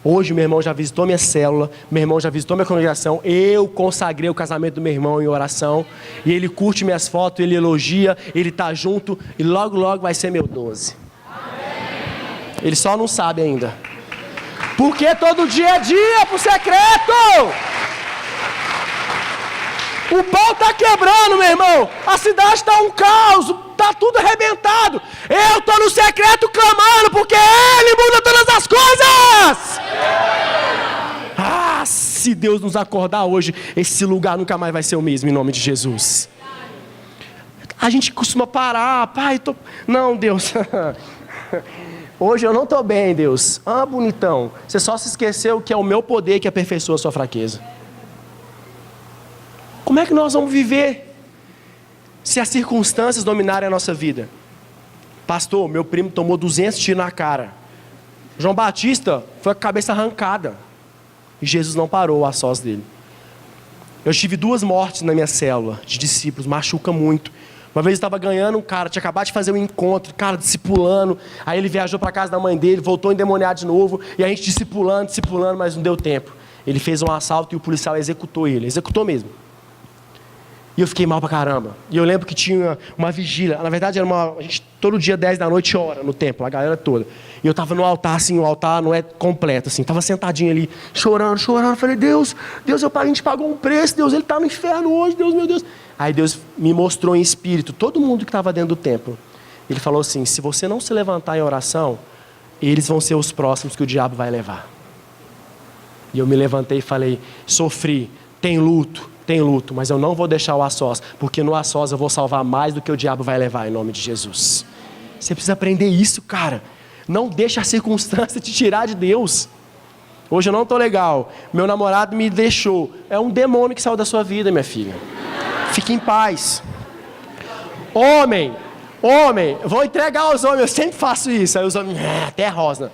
Speaker 1: Hoje meu irmão já visitou minha célula, meu irmão já visitou minha congregação, eu consagrei o casamento do meu irmão em oração, e ele curte minhas fotos, ele elogia, ele tá junto, e logo vai ser meu 12. Ele só não sabe ainda. Porque todo dia é dia pro secreto! O pau está quebrando, meu irmão. A cidade está um caos, está tudo arrebentado. Eu estou no secreto clamando, porque Ele muda todas as coisas. Se Deus nos acordar hoje, esse lugar nunca mais vai ser o mesmo, em nome de Jesus. A gente costuma parar, pai, não, Deus. Hoje eu não estou bem, Deus. Bonitão. Você só se esqueceu que é o meu poder que aperfeiçoa a sua fraqueza. Como é que nós vamos viver se as circunstâncias dominarem a nossa vida? Pastor, meu primo tomou 200 tiros na cara. João Batista foi com a cabeça arrancada. E Jesus não parou a sós dele. Eu tive 2 mortes na minha célula de discípulos, machuca muito. Uma vez eu estava ganhando um cara, tinha acabado de fazer um encontro, cara discipulando. Aí ele viajou para casa da mãe dele, voltou endemoniado de novo. E a gente discipulando, mas não deu tempo. Ele fez um assalto e o policial executou ele, executou mesmo. E eu fiquei mal pra caramba. E eu lembro que tinha uma vigília. Na verdade, a gente todo dia 10 da noite ora no templo, a galera toda. E eu tava no altar, assim, o altar não é completo, assim. Tava sentadinho ali, chorando. Falei, Deus, a gente pagou um preço, Deus, ele tá no inferno hoje, Deus, meu Deus. Aí Deus me mostrou em espírito, todo mundo que estava dentro do templo. Ele falou assim, se você não se levantar em oração, eles vão ser os próximos que o diabo vai levar. E eu me levantei e falei, sofri, tem luto, mas eu não vou deixar o a sós, porque no a sós eu vou salvar mais do que o diabo vai levar, em nome de Jesus. Você precisa aprender isso, cara. Não deixa a circunstância te tirar de Deus. Hoje eu não estou legal, meu namorado me deixou. É um demônio que saiu da sua vida, minha filha. Fique em paz. Homem, vou entregar aos homens, eu sempre faço isso. Aí os homens, até rosa.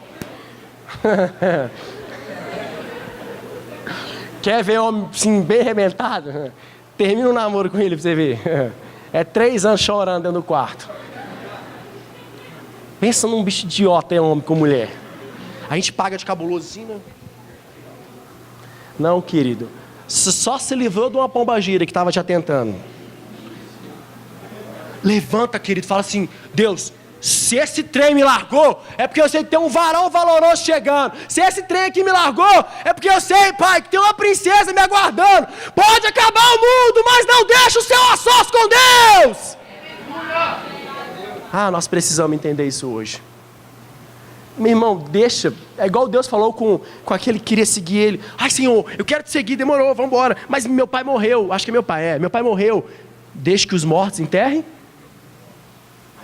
Speaker 1: Quer ver homem assim, bem arrebentado? Termina um namoro com ele pra você ver. É 3 anos chorando dentro do quarto. Pensa num bicho idiota, homem com mulher. A gente paga de cabulosinho, né? Não, querido. Só se livrou de uma pombagira que estava te atentando. Levanta, querido, fala assim, Deus, se esse trem me largou, é porque eu sei que tem um varão valoroso chegando. Se esse trem aqui me largou, é porque eu sei, Pai, que tem uma princesa me aguardando. Pode acabar o mundo, mas não deixa o seu a sós com Deus. Nós precisamos entender isso hoje. Meu irmão, deixa. É igual Deus falou com aquele que queria seguir ele. Ai, Senhor, eu quero te seguir, demorou, vamos embora. Mas meu pai morreu, acho que meu pai morreu. Deixa que os mortos enterrem?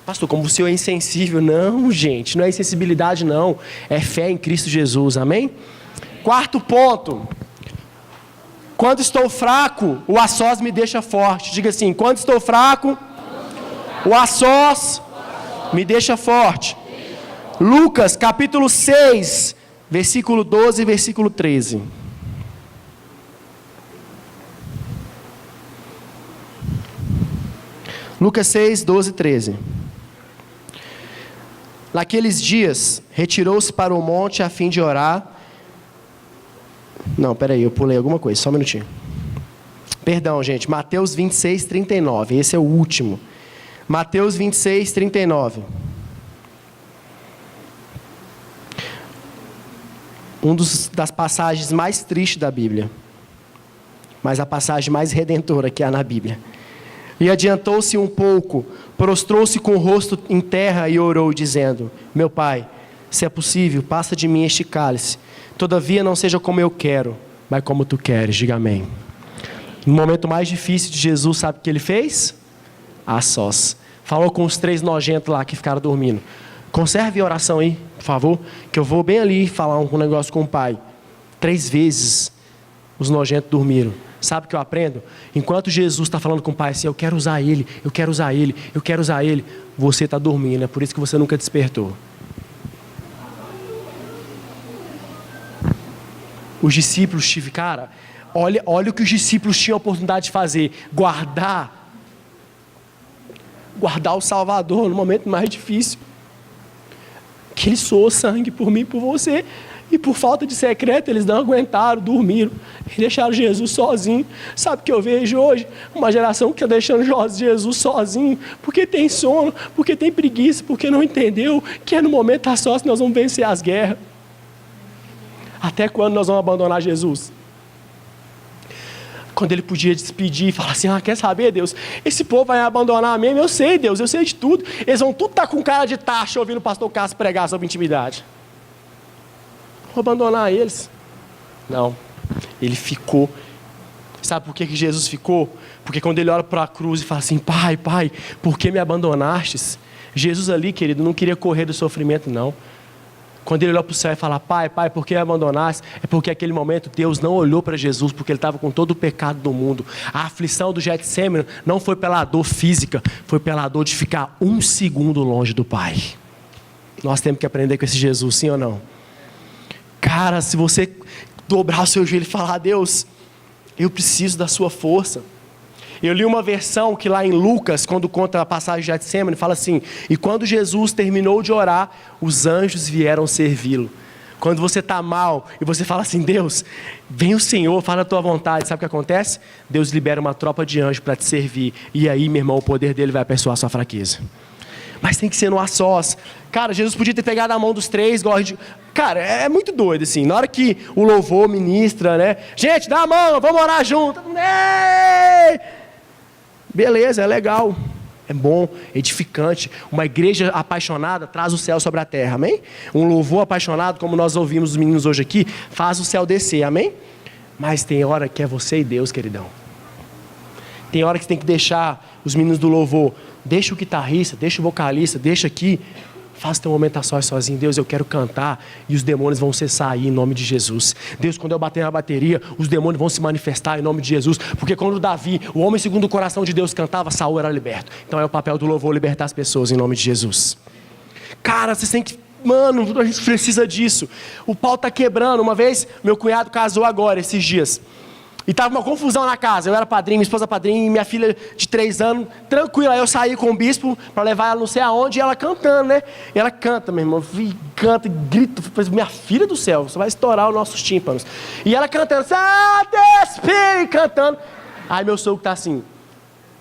Speaker 1: Pastor, como você é insensível. Não, gente, não é insensibilidade não. É fé em Cristo Jesus, amém? 4º ponto. Quando estou fraco, o a sós me deixa forte. Diga assim, quando estou fraco, o a sós me deixa forte. Lucas capítulo 6, versículo 12 e versículo 13. Lucas 6, 12 e 13. Naqueles dias, retirou-se para o monte a fim de orar. Não, peraí, eu pulei alguma coisa, só um minutinho. Perdão, gente, Mateus 26, 39, esse é o último. Mateus 26, 39. Das passagens mais tristes da Bíblia, mas a passagem mais redentora que há na Bíblia. E adiantou-se um pouco, prostrou-se com o rosto em terra e orou, dizendo, meu Pai, se é possível, passa de mim este cálice. Todavia não seja como eu quero, mas como tu queres. Diga amém. No momento mais difícil de Jesus, sabe o que ele fez? A sós. Falou com os 3 nojentos lá que ficaram dormindo. Conserve a oração aí, por favor, que eu vou bem ali falar um negócio com o Pai. 3 vezes os nojentos dormiram. Sabe o que eu aprendo? Enquanto Jesus está falando com o Pai assim, eu quero usar ele, você está dormindo, é por isso que você nunca despertou. Os discípulos cara, olha o que os discípulos tinham a oportunidade de fazer, guardar o Salvador no momento mais difícil. Que ele soou sangue por mim e por você. E por falta de secreto, eles não aguentaram, dormiram. E deixaram Jesus sozinho. Sabe o que eu vejo hoje? Uma geração que está deixando Jesus sozinho. Porque tem sono, porque tem preguiça, porque não entendeu que é no momento a sós que nós vamos vencer as guerras. Até quando nós vamos abandonar Jesus? Quando ele podia despedir e falar assim, quer saber, Deus? Esse povo vai abandonar mesmo, eu sei, Deus, eu sei de tudo. Eles vão tudo estar com cara de taxa ouvindo o pastor Cássio pregar sobre intimidade. Vou abandonar eles. Não, ele ficou. Sabe por que Jesus ficou? Porque quando ele olha para a cruz e fala assim, Pai, por que me abandonastes? Jesus ali, querido, não queria correr do sofrimento, não. Quando ele olhou para o céu e fala, Pai, por que me abandonaste? É porque naquele momento Deus não olhou para Jesus, porque ele estava com todo o pecado do mundo. A aflição do Getsêmani não foi pela dor física, foi pela dor de ficar 1 segundo longe do Pai. Nós temos que aprender com esse Jesus, sim ou não? Cara, se você dobrar o seu joelho e falar, Deus, eu preciso da sua força. Eu li uma versão que lá em Lucas, quando conta a passagem de Getsêmani, fala assim, e quando Jesus terminou de orar, os anjos vieram servi-lo. Quando você está mal e você fala assim, Deus, vem o Senhor, fala a tua vontade. Sabe o que acontece? Deus libera uma tropa de anjos para te servir. E aí, meu irmão, o poder dele vai aperfeiçoar a sua fraqueza. Mas tem que ser no a sós. Cara, Jesus podia ter pegado a mão dos três, igual a gente... Cara, é muito doido, assim. Na hora que o louvor ministra, né? Gente, dá a mão, vamos orar junto. Ei! Beleza, é legal. É bom, edificante. Uma igreja apaixonada traz o céu sobre a terra, amém? Um louvor apaixonado, como nós ouvimos os meninos hoje aqui, faz o céu descer, amém? Mas tem hora que é você e Deus, queridão. Tem hora que você tem que deixar os meninos do louvor. Deixa o guitarrista, deixa o vocalista, deixa aqui. Faz teu momento a sós sozinho. Deus, eu quero cantar e os demônios vão cessar aí em nome de Jesus. Deus, quando eu bater na bateria, os demônios vão se manifestar em nome de Jesus. Porque quando Davi, o homem segundo o coração de Deus, cantava, Saul era liberto. Então é o papel do louvor libertar as pessoas em nome de Jesus. Cara, vocês têm que... Mano, a gente precisa disso. O pau tá quebrando. Uma vez, meu cunhado casou agora, esses dias. E estava uma confusão na casa. Eu era padrinho, minha esposa padrinho, e minha filha de 3 anos, tranquila. Eu saí com o bispo para levar ela não sei aonde, e ela cantando, né? E ela canta, meu irmão, canta, grita. Minha filha do céu, você vai estourar os nossos tímpanos. E ela cantando, Santo Espírito, cantando. Aí meu sogro está assim,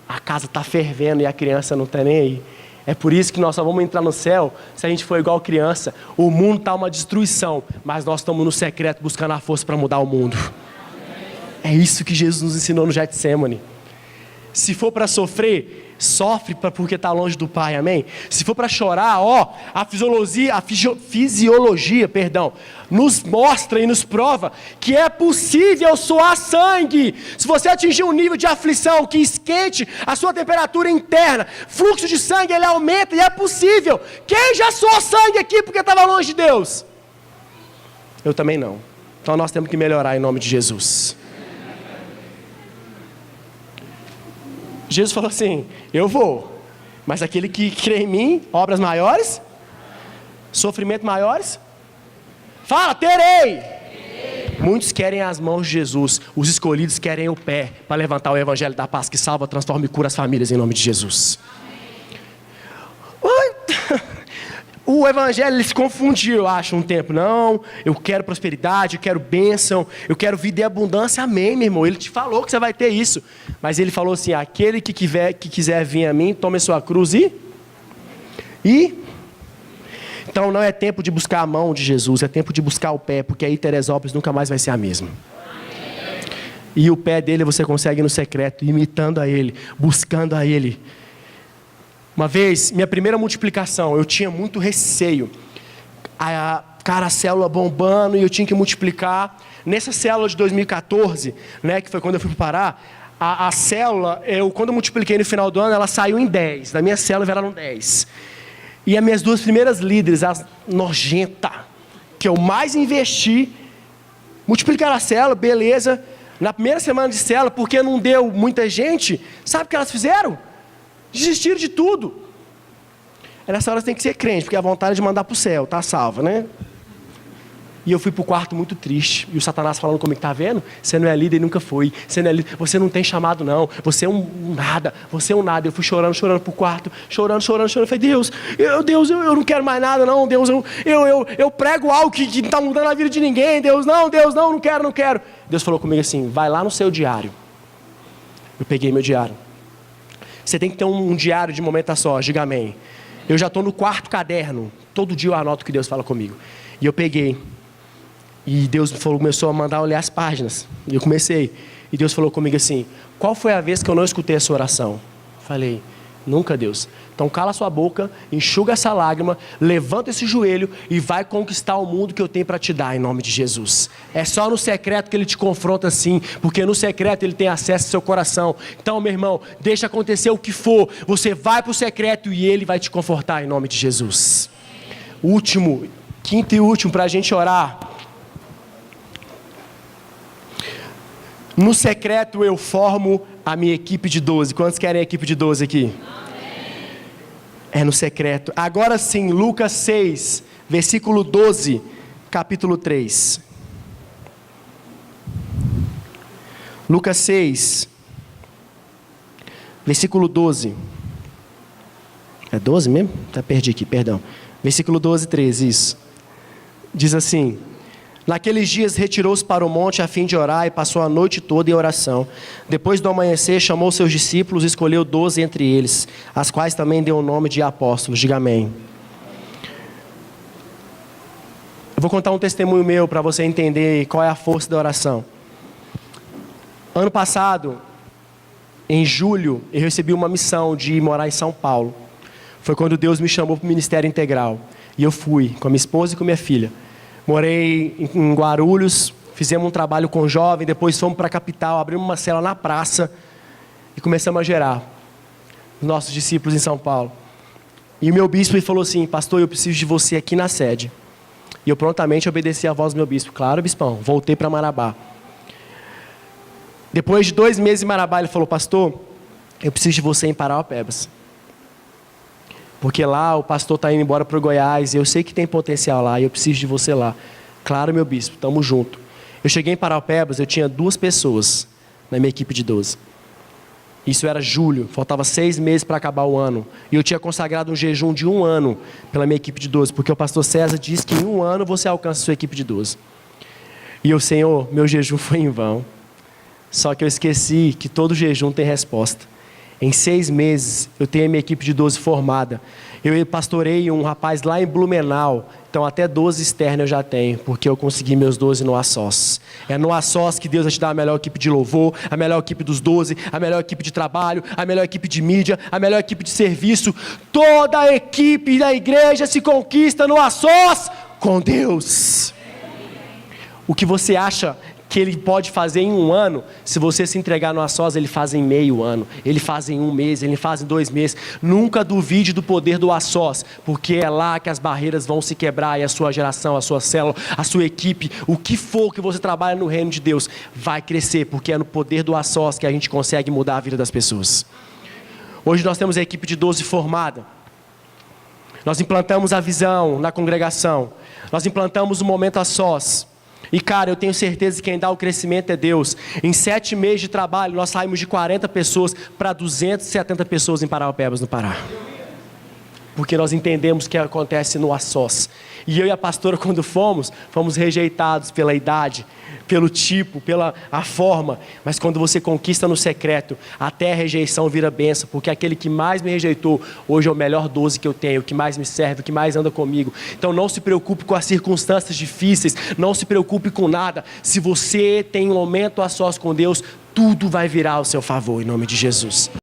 Speaker 1: a casa está fervendo e a criança não está nem aí. É por isso que nós só vamos entrar no céu se a gente for igual criança. O mundo está uma destruição, mas nós estamos no secreto buscando a força para mudar o mundo. É isso que Jesus nos ensinou no Getsemane. Se for para sofrer, sofre porque está longe do Pai, amém? Se for para chorar, a fisiologia, nos mostra e nos prova que é possível suar sangue. Se você atingir um nível de aflição que esquente a sua temperatura interna, fluxo de sangue ele aumenta e é possível. Quem já suou sangue aqui porque estava longe de Deus? Eu também não. Então nós temos que melhorar em nome de Jesus. Jesus falou assim, eu vou, mas aquele que crê em mim, obras maiores, sofrimento maiores, fala, terei. Muitos querem as mãos de Jesus, os escolhidos querem o pé, para levantar o evangelho da paz que salva, transforma e cura as famílias em nome de Jesus. O evangelho ele se confundiu, eu acho, um tempo. Não, eu quero prosperidade, eu quero bênção, eu quero vida e abundância, amém, meu irmão. Ele te falou que você vai ter isso. Mas ele falou assim, aquele que quiser vir a mim, tome sua cruz e... Então não é tempo de buscar a mão de Jesus, é tempo de buscar o pé, porque aí Teresópolis nunca mais vai ser a mesma. E o pé dele você consegue no secreto, imitando a ele, buscando a ele. Uma vez, minha primeira multiplicação, eu tinha muito receio. A célula bombando e eu tinha que multiplicar. Nessa célula de 2014, né, que foi quando eu fui para o Pará, a célula, quando eu multipliquei no final do ano, ela saiu em 10. Na minha célula eram 10. E as minhas 2 primeiras líderes, as nojentas, que eu mais investi, multiplicaram a célula, beleza. Na primeira semana de célula, porque não deu muita gente, sabe o que elas fizeram? Desistiram de tudo. Nessa hora você tem que ser crente, porque a vontade é de mandar para o céu, tá salvo, né? E eu fui para o quarto muito triste. E o Satanás falando comigo, tá vendo? Você não é líder e nunca foi. Você não é líder, você não tem chamado não. Você é um nada, você é um nada. Eu fui chorando para o quarto, chorando. Eu falei, Deus, eu não quero mais nada não. Deus, eu prego algo que não está mudando a vida de ninguém. Deus, não, não quero. Deus falou comigo assim, vai lá no seu diário. Eu peguei meu diário. Você tem que ter um diário de momento a só, diga amém. Eu já estou no 4º caderno. Todo dia eu anoto o que Deus fala comigo. E eu peguei. E Deus começou a mandar olhar as páginas. E eu comecei. E Deus falou comigo assim, qual foi a vez que eu não escutei a sua oração? Falei, nunca, Deus. Então cala sua boca, enxuga essa lágrima, levanta esse joelho e vai conquistar o mundo que eu tenho para te dar em nome de Jesus. É só no secreto que ele te confronta assim, porque no secreto ele tem acesso ao seu coração. Então, meu irmão, deixa acontecer o que for, você vai para o secreto e ele vai te confortar em nome de Jesus. Quinto e último para a gente orar. No secreto eu formo a minha equipe de 12. Quantos querem a equipe de 12 aqui? É no secreto. Agora sim, Lucas 6, versículo 12, capítulo 3. Lucas 6, versículo 12. É 12 mesmo? Perdi aqui, perdão. Versículo 12, 13, isso. Diz assim, Naqueles dias retirou-se para o monte a fim de orar e passou a noite toda em oração. Depois do amanhecer, chamou seus discípulos e escolheu 12 entre eles, as quais também deu o nome de apóstolos. Diga amém. Eu vou contar um testemunho meu para você entender qual é a força da oração. Ano passado, em julho, eu recebi uma missão de morar em São Paulo. Foi quando Deus me chamou para o Ministério Integral. E eu fui com a minha esposa e com a minha filha. Morei em Guarulhos, fizemos um trabalho com jovem, depois fomos para a capital, abrimos uma cela na praça e começamos a gerar nossos discípulos em São Paulo. E o meu bispo ele falou assim: pastor, eu preciso de você aqui na sede. E eu prontamente obedeci a voz do meu bispo. Claro, bispão, voltei para Marabá. Depois de 2 meses em Marabá, ele falou: pastor, eu preciso de você em Parauapebas. Porque lá o pastor está indo embora para o Goiás, e eu sei que tem potencial lá, e eu preciso de você lá. Claro, meu bispo, estamos juntos. Eu cheguei em Parauapebas, eu tinha 2 pessoas na minha equipe de 12. Isso era julho, faltava 6 meses para acabar o ano. E eu tinha consagrado um jejum de 1 ano pela minha equipe de 12, porque o pastor César disse que em 1 ano você alcança a sua equipe de 12. E eu, Senhor, meu jejum foi em vão. Só que eu esqueci que todo jejum tem resposta. Em 6 meses, eu tenho a minha equipe de 12 formada. Eu pastorei um rapaz lá em Blumenau. Então, até 12 externos eu já tenho, porque eu consegui meus 12 no ASOS. É no ASOS que Deus vai te dar a melhor equipe de louvor, a melhor equipe dos 12, a melhor equipe de trabalho, a melhor equipe de mídia, a melhor equipe de serviço. Toda a equipe da igreja se conquista no ASOS com Deus. O que você acha que ele pode fazer em 1 ano, se você se entregar no ASOS, ele faz em meio ano, ele faz em 1 mês, ele faz em 2 meses. Nunca duvide do poder do ASOS, porque é lá que as barreiras vão se quebrar e a sua geração, a sua célula, a sua equipe, o que for que você trabalha no reino de Deus, vai crescer, porque é no poder do ASOS que a gente consegue mudar a vida das pessoas. Hoje nós temos a equipe de 12 formada. Nós implantamos a visão na congregação. Nós implantamos o momento ASOS. E cara, eu tenho certeza que quem dá o crescimento é Deus. Em 7 meses de trabalho, nós saímos de 40 pessoas para 270 pessoas em Parauapebas, no Pará. Porque nós entendemos o que acontece no ASOS. E eu e a pastora, quando fomos rejeitados pela idade, pelo tipo, pela a forma. Mas quando você conquista no secreto, até a rejeição vira bênção. Porque aquele que mais me rejeitou, hoje é o melhor 12 que eu tenho, o que mais me serve, o que mais anda comigo. Então não se preocupe com as circunstâncias difíceis, não se preocupe com nada. Se você tem um momento a sós com Deus, tudo vai virar ao seu favor, em nome de Jesus.